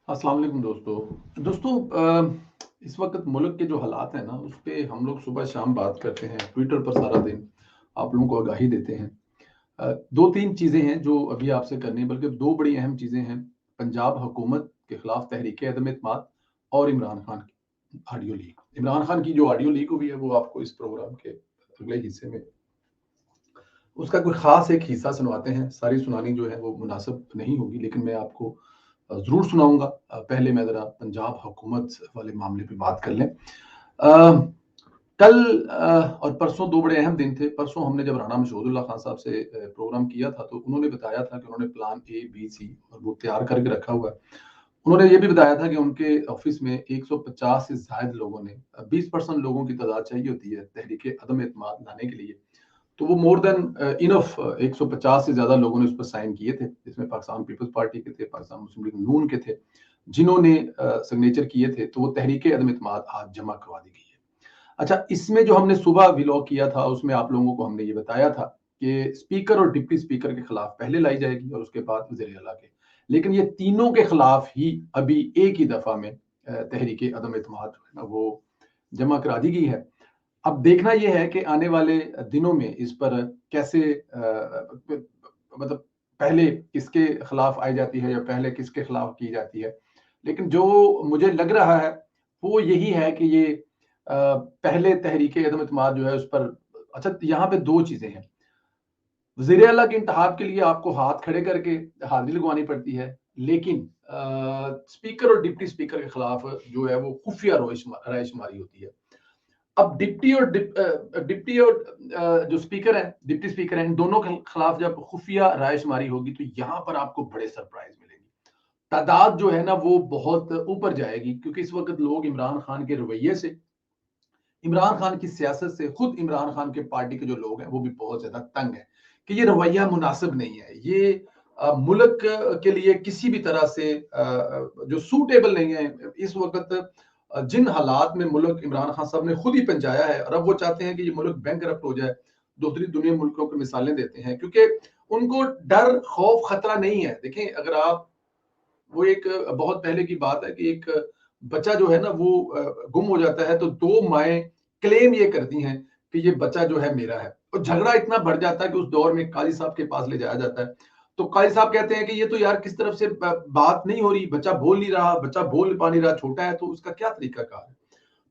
अस्सलाम वालेकुम दोस्तों इस वक्त मुल्क के जो हालात हैं ना उस पे हम लोग सुबह शाम बात करते हैं ट्विटर पर सारा दिन आप लोगों को आगाही देते हैं। दो तीन चीज़ें हैं जो अभी आपसे करनी है, बल्कि दो बड़ी अहम चीज़ें हैं। पंजाब हुकूमत के खिलाफ तहरीक अदम एतमाद और इमरान खान की ऑडियो लीक। इमरान खान की जो ऑडियो लीक हुई है वो आपको इस प्रोग्राम के अगले हिस्से में उसका कोई ख़ास एक हिस्सा सुनवाते हैं। सारी सुनानी जो है वो मुनासिब नहीं होगी, लेकिन मैं आपको ज़रूर सुनाऊँगा। पहले मैं ज़रा पंजाब हुकूमत वाले मामले पे बात कर लें। कल और परसों 2 बड़े अहम दिन थे। परसों हमने जब राणा मशहूदुल्लाह खान साहब से प्रोग्राम किया था, तो उन्होंने बताया था कि उन्होंने प्लान ए, बी, सी और वो तैयार करके रखा हुआ है। उन्होंने ये भी बताया था कि उनके ऑफ़िस में 150 से ज़ायद लोगों ने 20% लोगों की तादाद चाहिए होती है तहरीक अदम एतमाद लाने के लिए। तो वो मोर देन इनफ 150 से ज़्यादा लोगों ने उस पर साइन किए थे, जिसमें पाकिस्तान पीपल्स पार्टी के थे, पाकिस्तान मुस्लिम लीग नून के थे, जिन्होंने सिग्नेचर किए थे, तो वो तहरीक अदम एतमाद आज जमा करवा दी गई है। अच्छा, इसमें जो हमने सुबह व्लॉग किया था, उसमें आप लोगों को हमने ये बताया था कि स्पीकर और डिप्टी स्पीकर के खिलाफ पहले लाई जाएगी और उसके बाद वज़ीर आला के। लेकिन ये तीनों के खिलाफ ही अभी एक ही दफ़ा में तहरीक अदम एतमाद जो है ना, वो जमा करा दी गई है। अब देखना ये है कि आने वाले दिनों में इस पर कैसे मतलब पहले किसके खिलाफ आई जाती है या पहले किसके खिलाफ की जाती है। लेकिन जो मुझे लग रहा है वो यही है कि ये पहले तहरीक अदम एतमाद जो है उस पर। अच्छा, यहाँ पे दो चीजें हैं। वज़ीर आला के इंतखाब के लिए आपको हाथ खड़े करके हाज़िरी लगवानी पड़ती है, लेकिन स्पीकर और डिप्टी स्पीकर के खिलाफ जो है वो खुफिया रायशुमारी होती है। अब डिप्टी और जो स्पीकर है, डिप्टी स्पीकर है, इन दोनों के खिलाफ जब खुफिया रायशुमारी होगी तो यहाँ पर आपको बड़े सरप्राइज मिलेंगे। तादाद जो है ना वो बहुत ऊपर जाएगी, क्योंकि इस वक्त लोग इमरान खान के रवैये से, इमरान खान की सियासत से, खुद इमरान खान के पार्टी के जो लोग हैं वो भी बहुत ज्यादा तंग है कि ये रवैया मुनासिब नहीं है। ये मुल्क के लिए किसी भी तरह से जो सूटेबल नहीं है इस वक्त। जिन हालात में मुल्क इमरान खान साहब ने खुद ही पहुंचाया है, और अब वो चाहते हैं कि ये मुल्क बैंक हो जाए। दूसरी दुनिया मुल्कों की मिसालें देते हैं, क्योंकि उनको डर, खौफ, खतरा नहीं है। देखें, अगर आप, वो एक बहुत पहले की बात है कि एक बच्चा जो है ना वो गुम हो जाता है, तो दो माएं क्लेम ये करती हैं कि ये बच्चा जो है मेरा है, और झगड़ा इतना बढ़ जाता है कि उस दौर में काजी साहब के पास ले जाया जाता है। तो काजी साहब कहते हैं कि ये तो यार किस तरफ से बात नहीं हो रही, बच्चा बोल नहीं रहा, बच्चा बोल पा नहीं रहा, छोटा है, तो उसका क्या तरीकाकार है।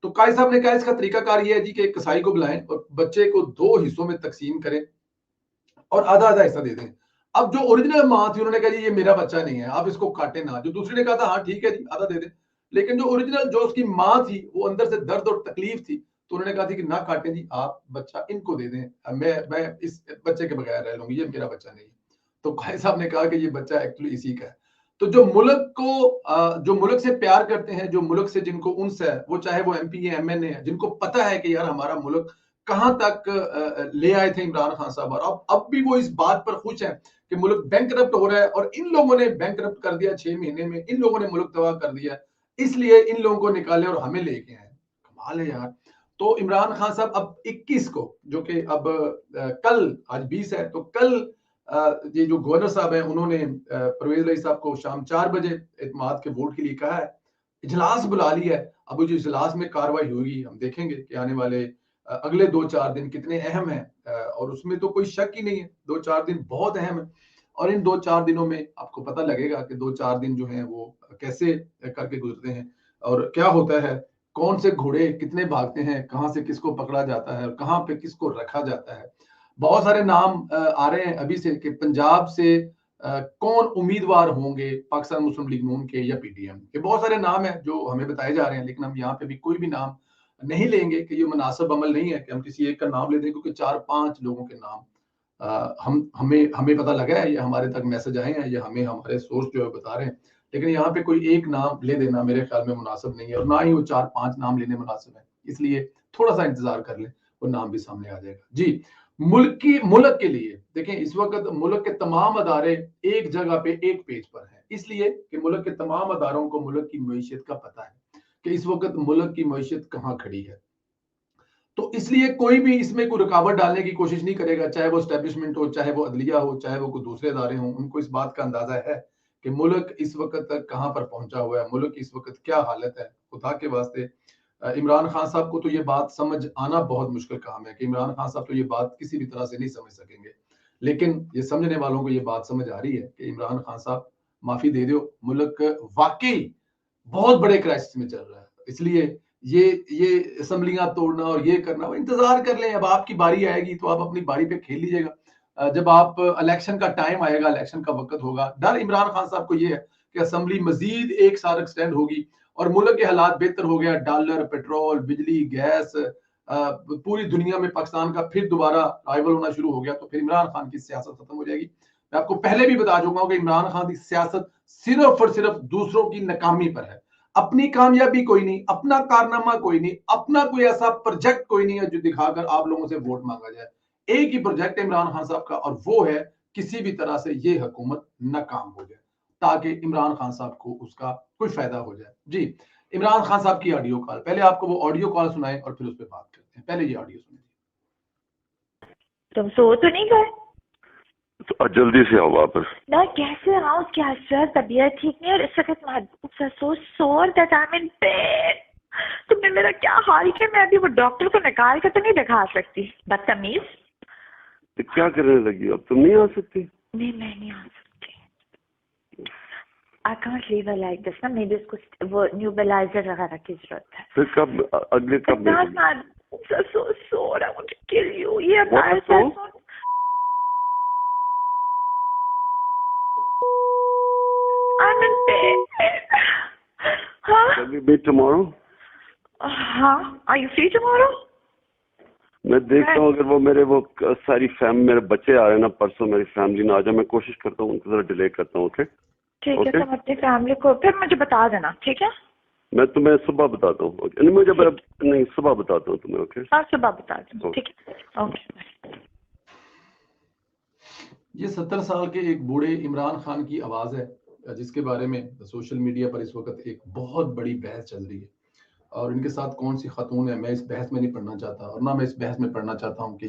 तो काजी साहब ने कहा इसका तरीकाकार ये है जी कि एक कसाई को बुलाएं और बच्चे को दो हिस्सों में तकसीम करें और आधा आधा हिस्सा दे दें। अब जो ओरिजिनल माँ थी उन्होंने कहा जी ये मेरा बच्चा नहीं है, आप इसको काटे ना। जो दूसरी ने कहा था हाँ ठीक है जी आधा दे दें। लेकिन जो ओरिजिनल, जो उसकी माँ थी, वो अंदर से दर्द और तकलीफ थी, तो उन्होंने कहा थी कि ना काटें जी, आप बच्चा इनको दे दें, मैं इस बच्चे के बगैर रह लूंगी, ये मेरा बच्चा नहीं है। तो भाई साहब ने कहा कि ये बच्चा एक्चुअली इसी का है। तो जो मुल्क को जो मुल्क से प्यार करते हैं, जो मुल्क से जिनको उनस है, वो चाहे वो एमपी है, एमएनए है, जिनको पता है कि यार हमारा मुल्क कहां तक ले आए थे इमरान खान साहब, और अब भी वो इस बात पर खुश हैं कि मुल्क बैंक हो रहा है, और इन लोगों ने बैंक कर दिया 6 महीने में, इन लोगों ने मुल्क तबाह कर दिया, इसलिए इन लोगों को निकाले और हमें लेके आए। कमाल है यार। तो इमरान खान साहब अब 21 को, जो कि अब कल, आज 20 है, तो कल ये जो गवर्नर साहब हैं उन्होंने परवेज रईस साहब को शाम 4 बजे एतमाद के वोट के लिए कहा है, इजलास बुला लिया है। अब जो इजलास में कार्रवाई होगी, हम देखेंगे कि आने वाले अगले 2-4 दिन कितने अहम हैं, और उसमें तो कोई शक ही नहीं है, 2-4 दिन बहुत अहम है। और इन 2-4 दिनों में आपको पता लगेगा कि 2-4 दिन जो हैं वो कैसे करके गुजरते हैं, और क्या होता है, कौन से घोड़े कितने भागते हैं, कहाँ से किसको पकड़ा जाता है और कहाँ पे किसको रखा जाता है। बहुत सारे नाम आ रहे हैं अभी से कि पंजाब से कौन उम्मीदवार होंगे पाकिस्तान मुस्लिम लीग नून के या पीटीएम के। बहुत सारे नाम हैं जो हमें बताए जा रहे हैं, लेकिन हम यहाँ पे भी कोई भी नाम नहीं लेंगे कि ये मुनासिब अमल नहीं है कि हम किसी एक का नाम ले दें, क्योंकि 4-5 लोगों के नाम हम हमें हमें पता लगा है, या हमारे तक मैसेज आए हैं, या हमें हमारे सोर्स जो है बता रहे हैं। लेकिन यहाँ पे कोई एक नाम ले देना मेरे ख्याल में मुनासिब नहीं है, और ना ही वो 4-5 नाम लेने मुनासिब है। इसलिए थोड़ा सा इंतजार कर लें, वो नाम भी सामने आ जाएगा जी। मुल्क के लिए देखें, इस वक्त मुल्क के तमाम अदारे एक जगह पे एक पेज पर हैं, इसलिए कि मुल्क के तमाम अदारों को मुल्क की मईशत का पता है कि इस वक्त मुल्क की मईशत कहाँ खड़ी है। तो इसलिए कोई भी इसमें कोई रुकावट डालने की कोशिश नहीं करेगा, चाहे वो स्टैब्लिशमेंट हो, चाहे वो अदलिया हो, चाहे वो कोई दूसरे अदारे हों। उनको इस बात का अंदाजा है कि मुल्क इस वक्त तक कहां पर पहुंचा हुआ है, मुल्क इस वक्त क्या हालत है। खुदा के वास्ते इमरान खान साहब को तो ये बात समझ आना बहुत मुश्किल काम है कि इमरान खान साहब तो ये बात किसी भी तरह से नहीं समझ सकेंगे, लेकिन ये समझने वालों को ये बात समझ आ रही है कि इमरान खान साहब माफी दे दो, मुल्क वाकई बहुत बड़े क्राइसिस में चल रहा है। इसलिए ये असम्बलियां तोड़ना और ये करना, वो इंतजार कर लें, अब आपकी बारी आएगी तो आप अपनी बारी पे खेल लीजिएगा। जब आप इलेक्शन का टाइम आएगा, इलेक्शन का वक्त होगा, डर इमरान खान साहब को ये है कि असम्बली मजीद एक साल एक्सटेंड होगी और मुल्क के हालात बेहतर हो गया, डॉलर, पेट्रोल, बिजली, गैस, पूरी दुनिया में पाकिस्तान का फिर दोबारा राइवल होना शुरू हो गया, तो फिर इमरान खान की सियासत खत्म हो जाएगी। मैं आपको पहले भी बता चुका हूं कि इमरान खान की सियासत सिर्फ और सिर्फ दूसरों की नाकामी पर है, अपनी कामयाबी कोई नहीं, अपना कारनामा कोई नहीं, अपना कोई ऐसा प्रोजेक्ट कोई नहीं है जो दिखाकर आप लोगों से वोट मांगा जाए। एक ही प्रोजेक्ट है इमरान खान साहब का, और वो है किसी भी तरह से ये हुकूमत नाकाम हो जाए ताकि इमरान खान साहब को उसका कोई फायदा हो जाए। जी, इमरान खान साहब की ऑडियो कॉल, पहले आपको वो ऑडियो कॉल सुनाए और फिर उस पर बात करते हैं। पहले ये ऑडियो सुनिए। तुम सो तो नहीं गए? तो जल्दी से आओ वापस ना। कैसे आओ? क्या सर, तबीयत ठीक नहीं और इस वक्त सो सोर that I am in bed. तुमने मेरा क्या हाल किया? मैं अभी वो डॉक्टर को निकाल कर तो नहीं दिखा सकती, बदतमीज। तो क्या करने लगी? अब तुम नहीं आ सकती? नहीं, मैं नहीं आ सकती। I can't leave her like this ना। मेरे उसको वो न्यूबलाइजर वगैरह की जरूरत है। फिर कब, अगले कब? So sore, I want to kill you. ये I'm in bed. Huh? Can we meet tomorrow? हाँ, are you free tomorrow? मैं देखता हूँ अगर वो मेरे सारी मेरे बच्चे आ रहे हैं ना परसों, मेरी फैमिली ना आ जाए, मैं कोशिश करता हूँ, उनको जरा डिले करता हूँ। ओके ठीक है, तुम अपनी फैमिली को फिर मुझे बता देना, ठीक है? मैं तुम्हें सुबह बताता हूँ। नहीं, मुझे नहीं, सुबह बताता हूँ तुम्हें। ओके, हाँ, सुबह बता देना, ठीक है? ओके। ये 70 साल के एक बूढ़े इमरान खान की आवाज है, जिसके बारे में सोशल मीडिया पर इस वक्त एक बहुत बड़ी बहस चल रही है, और इनके साथ कौन सी खातून है मैं इस बहस में नहीं पढ़ना चाहता, और ना मैं इस बहस में पढ़ना चाहता हूं कि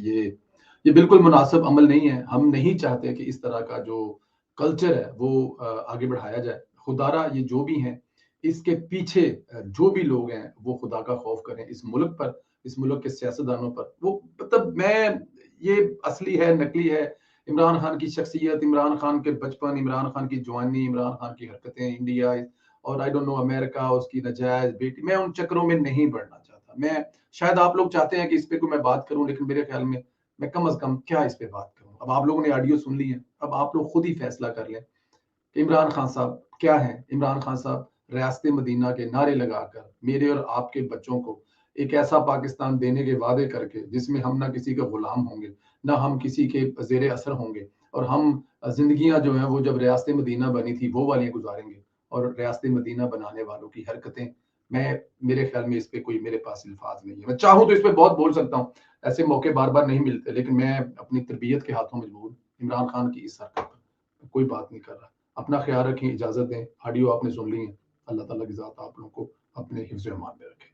ये बिल्कुल मुनासिब अमल नहीं है। हम नहीं चाहते कि इस तरह का जो कल्चर है वो आगे बढ़ाया जाए। खुदारा ये जो भी हैं, इसके पीछे जो भी लोग हैं वो खुदा का खौफ करें इस मुल्क पर, इस मुल्क के सियासतदानों पर। वो मतलब ये असली है नकली है, इमरान खान की शख्सियत, इमरान खान के बचपन, इमरान खान की जवानी, इमरान खान की हरकतें, इंडिया और आई डोंट नो अमेरिका, उसकी नजायज बेटी, मैं उन चक्करों में नहीं बढ़ना चाहता। मैं शायद आप लोग चाहते हैं कि इस पे कोई मैं बात करूं, लेकिन मेरे ख्याल में मैं कम अज कम क्या इस पे बात करूं। अब आप लोगों ने ऑडियो सुन ली है, अब आप लोग खुद ही फैसला कर लें कि इमरान खान साहब क्या है। इमरान खान साहब रियासत मदीना के नारे लगाकर मेरे और आपके बच्चों को एक ऐसा पाकिस्तान देने के वादे करके जिसमें हम ना किसी के गुलाम होंगे, ना हम किसी के जेर असर होंगे, और हम जिंदगियां जो हैं वो जब रियासत मदीना बनी थी वो वाली गुजारेंगे। और रियासत मदीना बनाने वालों की हरकतें, मेरे ख्याल में इस पे कोई मेरे पास अल्फाज नहीं है। मैं चाहूँ तो इस पे बहुत बोल सकता हूँ, ऐसे मौके बार बार नहीं मिलते, लेकिन मैं अपनी तरबियत के हाथों मजबूर इमरान खान की इस हरकत पर कोई बात नहीं कर रहा। अपना ख्याल रखें, इजाजत दें। ऑडियो आपने सुन ली है। अल्लाह ताला की ज़ात आप लोगों को अपने हिफ्ज़-ए-अमान में रखे।